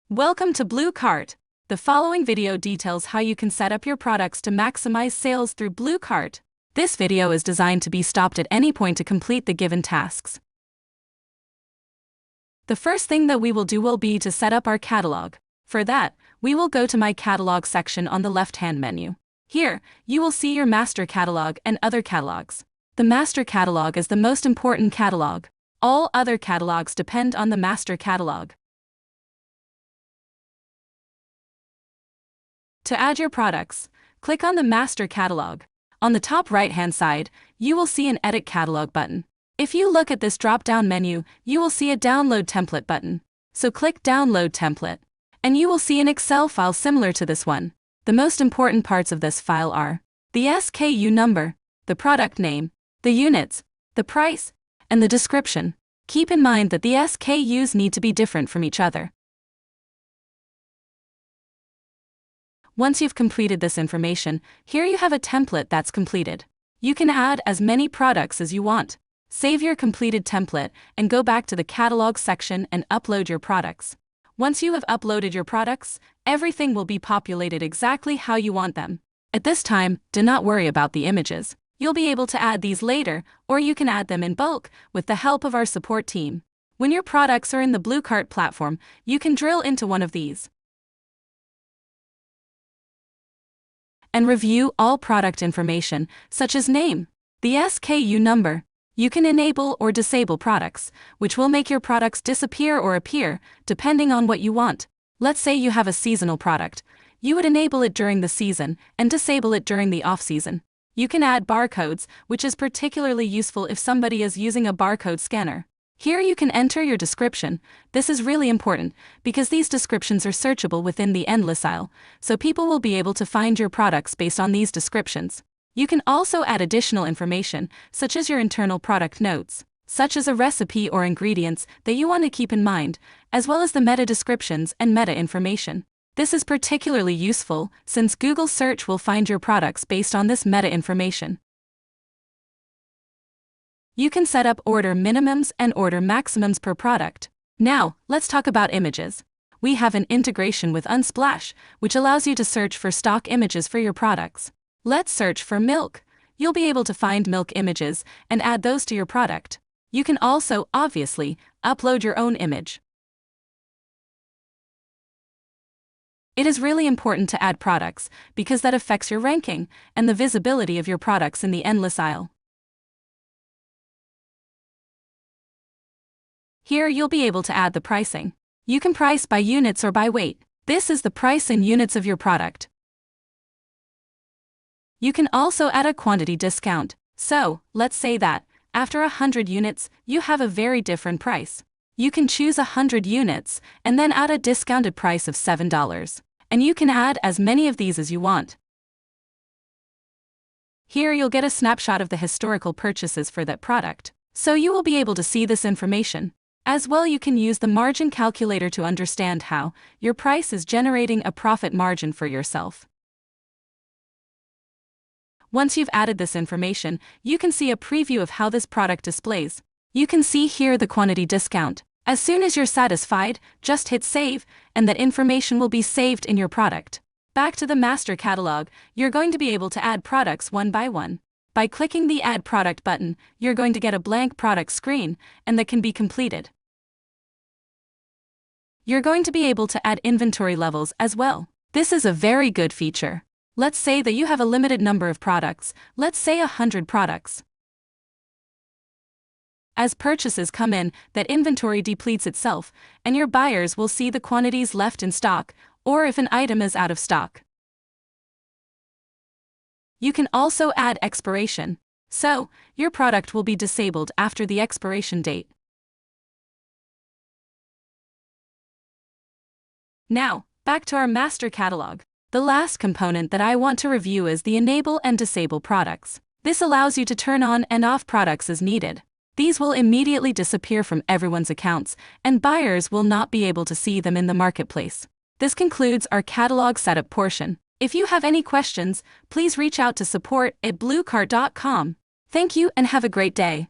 Welcome to BlueCart. The following video details how you can set up your products to maximize sales through BlueCart. This video is designed to be stopped at any point to complete the given tasks. The first thing that we will do will be to set up our catalog. For that, we will go to My Catalog section on the left-hand menu. Here, you will see your master catalog and other catalogs. The master catalog is the most important catalog. All other catalogs depend on the master catalog. To add your products, click on the Master Catalog. On the top right-hand side, you will see an Edit Catalog button. If you look at this drop-down menu, you will see a Download Template button. So click Download Template, and you will see an Excel file similar to this one. The most important parts of this file are the SKU number, the product name, the units, the price, and the description. Keep in mind that the SKUs need to be different from each other. Once you've completed this information, here you have a template that's completed. You can add as many products as you want. Save your completed template and go back to the catalog section and upload your products. Once you have uploaded your products, everything will be populated exactly how you want them. At this time, do not worry about the images. You'll be able to add these later, or you can add them in bulk with the help of our support team. When your products are in the BlueCart platform, you can drill into one of these and review all product information, such as name, the SKU number. You can enable or disable products, which will make your products disappear or appear, depending on what you want. Let's say you have a seasonal product. You would enable it during the season and disable it during the off-season. You can add barcodes, which is particularly useful if somebody is using a barcode scanner. Here you can enter your description. This is really important because these descriptions are searchable within the endless aisle, so people will be able to find your products based on these descriptions. You can also add additional information, such as your internal product notes, such as a recipe or ingredients that you want to keep in mind, as well as the meta descriptions and meta information. This is particularly useful since Google search will find your products based on this meta information. You can set up order minimums and order maximums per product. Now, let's talk about images. We have an integration with Unsplash, which allows you to search for stock images for your products. Let's search for milk. You'll be able to find milk images and add those to your product. You can also, obviously, upload your own image. It is really important to add products because that affects your ranking and the visibility of your products in the endless aisle. Here you'll be able to add the pricing. You can price by units or by weight. This is the price in units of your product. You can also add a quantity discount. So, let's say that, after 100 units, you have a very different price. You can choose 100 units, and then add a discounted price of $7. And you can add as many of these as you want. Here you'll get a snapshot of the historical purchases for that product, so you will be able to see this information. As well, you can use the margin calculator to understand how your price is generating a profit margin for yourself. Once you've added this information, you can see a preview of how this product displays. You can see here the quantity discount. As soon as you're satisfied, just hit save, and that information will be saved in your product. Back to the master catalog, you're going to be able to add products one by one. By clicking the Add Product button, you're going to get a blank product screen, and that can be completed. You're going to be able to add inventory levels as well. This is a very good feature. Let's say that you have a limited number of products, let's say 100 products. As purchases come in, that inventory depletes itself, and your buyers will see the quantities left in stock, or if an item is out of stock. You can also add expiration, so your product will be disabled after the expiration date. Now, back to our master catalog. The last component that I want to review is the Enable and Disable products. This allows you to turn on and off products as needed. These will immediately disappear from everyone's accounts, and buyers will not be able to see them in the marketplace. This concludes our catalog setup portion. If you have any questions, please reach out to support@bluecart.com. Thank you and have a great day.